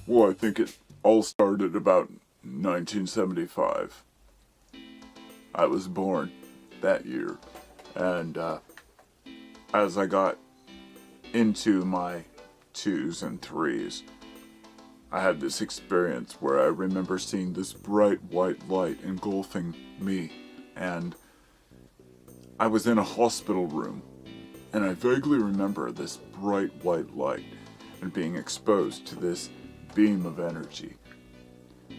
Well, I think it all started about 1975. I was born that year, and as I got into my 2s and 3s, I had this experience where I remember seeing this bright white light engulfing me, and I was in a hospital room, and I vaguely remember this bright white light and being exposed to this beam of energy.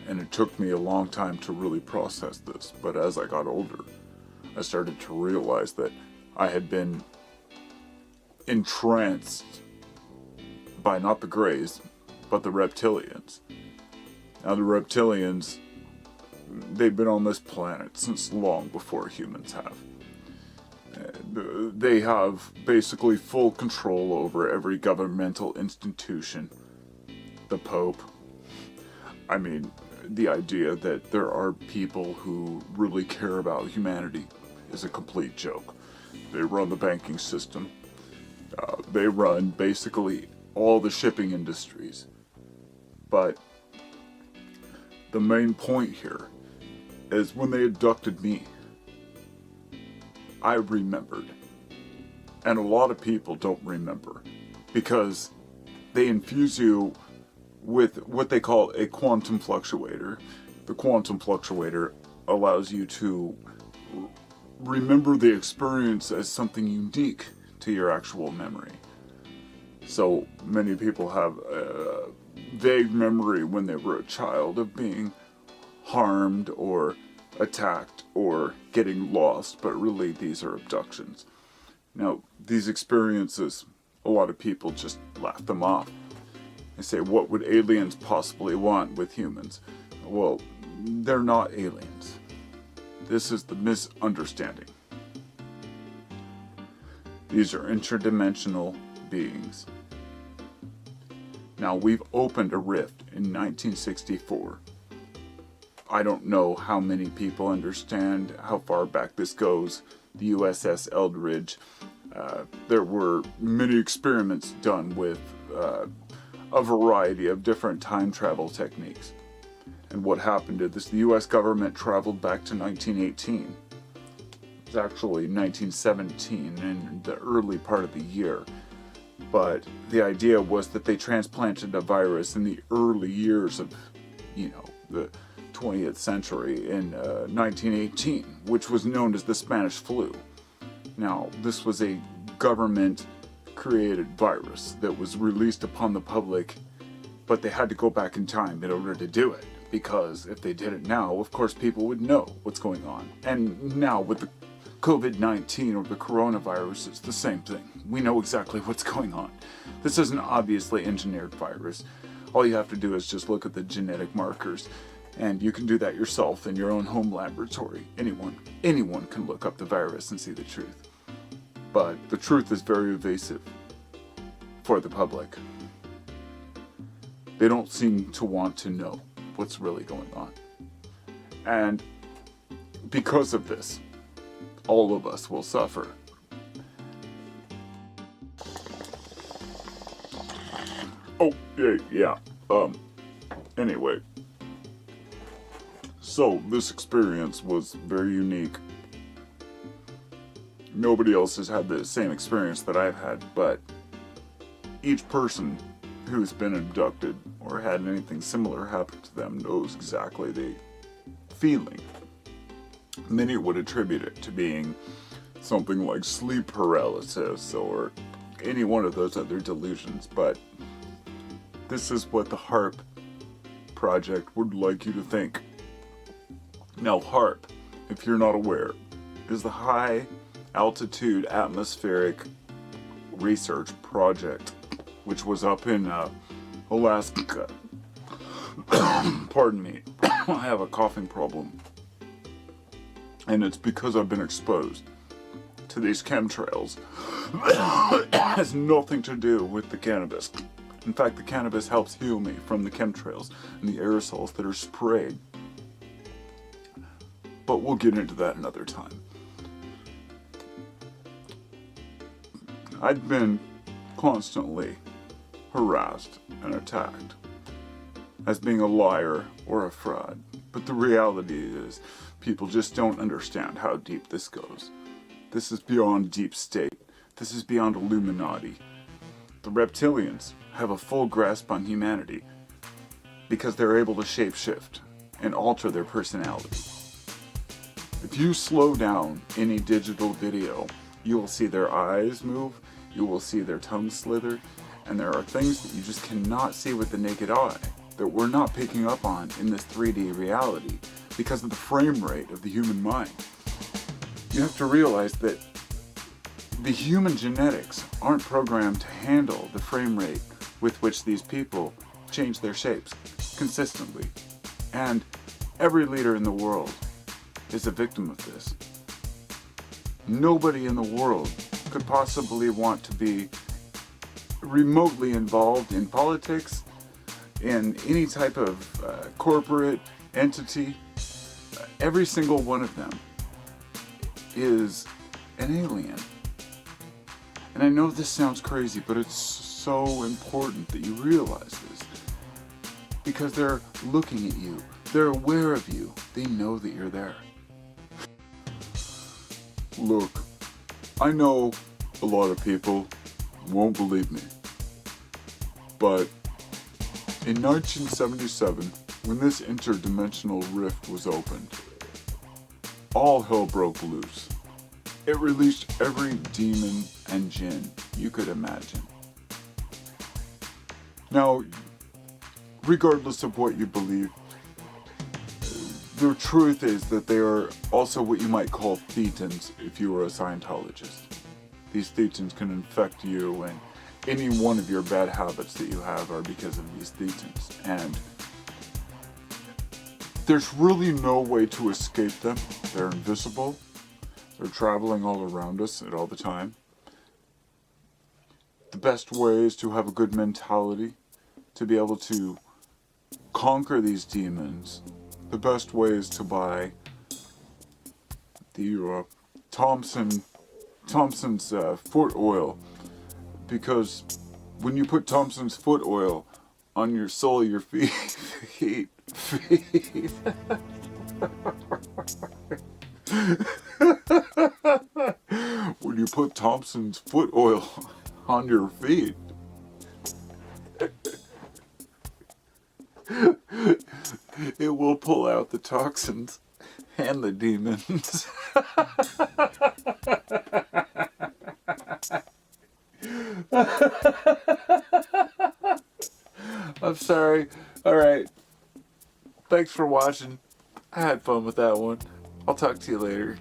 And it took me a long time to really process this, but as I got older, I started to realize that I had been entranced by not the Greys, but the Reptilians. Now the Reptilians, they've been on this planet since long before humans have. They have basically full control over every governmental institution. The Pope. I mean, the idea that there are people who really care about humanity is a complete joke. They run the banking system. They run basically all the shipping industries. But the main point here is when they abducted me, I remembered. And a lot of people don't remember because they infuse you with what they call a quantum fluctuator. The quantum fluctuator allows you to remember the experience as something unique to your actual memory. So many people have a vague memory when they were a child of being harmed or attacked or getting lost, but really these are abductions. Now, these experiences, a lot of people just laugh them off. They say, what would aliens possibly want with humans? Well, they're not aliens. This is the misunderstanding. These are interdimensional beings. Now, we've opened a rift in 1964. I don't know how many people understand how far back this goes. The USS Eldridge. There were many experiments done with a variety of different time travel techniques. And what happened is the US government traveled back to 1918. It was actually 1917 in the early part of the year. But the idea was that they transplanted a virus in the early years of, the 20th century in 1918, which was known as the Spanish flu. Now, this was a government-created virus that was released upon the public, but they had to go back in time in order to do it, because if they did it now, of course people would know what's going on. And now with the COVID-19 or the coronavirus, it's the same thing. We know exactly what's going on. This is an obviously engineered virus. All you have to do is just look at the genetic markers, and you can do that yourself in your own home laboratory. Anyone can look up the virus and see the truth. But the truth is very evasive for the public. They don't seem to want to know what's really going on. And because of this, all of us will suffer. Oh, yeah. Anyway. So, this experience was very unique. Nobody else has had the same experience that I've had, but each person who's been abducted or had anything similar happen to them knows exactly the feeling. Many would attribute it to being something like sleep paralysis or any one of those other delusions, but this is what the HAARP project would like you to think. Now, HAARP, if you're not aware, is the High Altitude Atmospheric Research Project, which was up in Alaska. Pardon me, I have a coughing problem. And it's because I've been exposed to these chemtrails. It has nothing to do with the cannabis. In fact, the cannabis helps heal me from the chemtrails and the aerosols that are sprayed. But we'll get into that another time. I've been constantly harassed and attacked as being a liar or a fraud. But the reality is, people just don't understand how deep this goes. This is beyond deep state. This is beyond Illuminati. The reptilians have a full grasp on humanity because they're able to shapeshift and alter their personality. If you slow down any digital video, you will see their eyes move, you will see their tongue slither, and there are things that you just cannot see with the naked eye that we're not picking up on in this 3D reality because of the frame rate of the human mind. You have to realize that the human genetics aren't programmed to handle the frame rate with which these people change their shapes consistently. And every leader in the world is a victim of this. Nobody in the world could possibly want to be remotely involved in politics, in any type of corporate entity. Every single one of them is an alien. And I know this sounds crazy, but it's so important that you realize this. Because they're looking at you. They're aware of you. They know that you're there. Look, I know a lot of people won't believe me. But in 1977, when this interdimensional rift was opened, all hell broke loose. It released every demon and jinn you could imagine. Now, regardless of what you believe, the truth is that they are also what you might call thetans if you were a Scientologist. These thetans can infect you, and any one of your bad habits that you have are because of these thetans. And there's really no way to escape them. They're invisible. They're traveling all around us at all the time. The best way is to have a good mentality, to be able to conquer these demons. The best way is to buy the Thompson's foot oil, because when you put Thompson's foot oil on your sole of your feet, when you put Thompson's foot oil on your feet, it will pull out the toxins and the demons. I'm sorry. Alright. Thanks for watching. I had fun with that one. I'll talk to you later.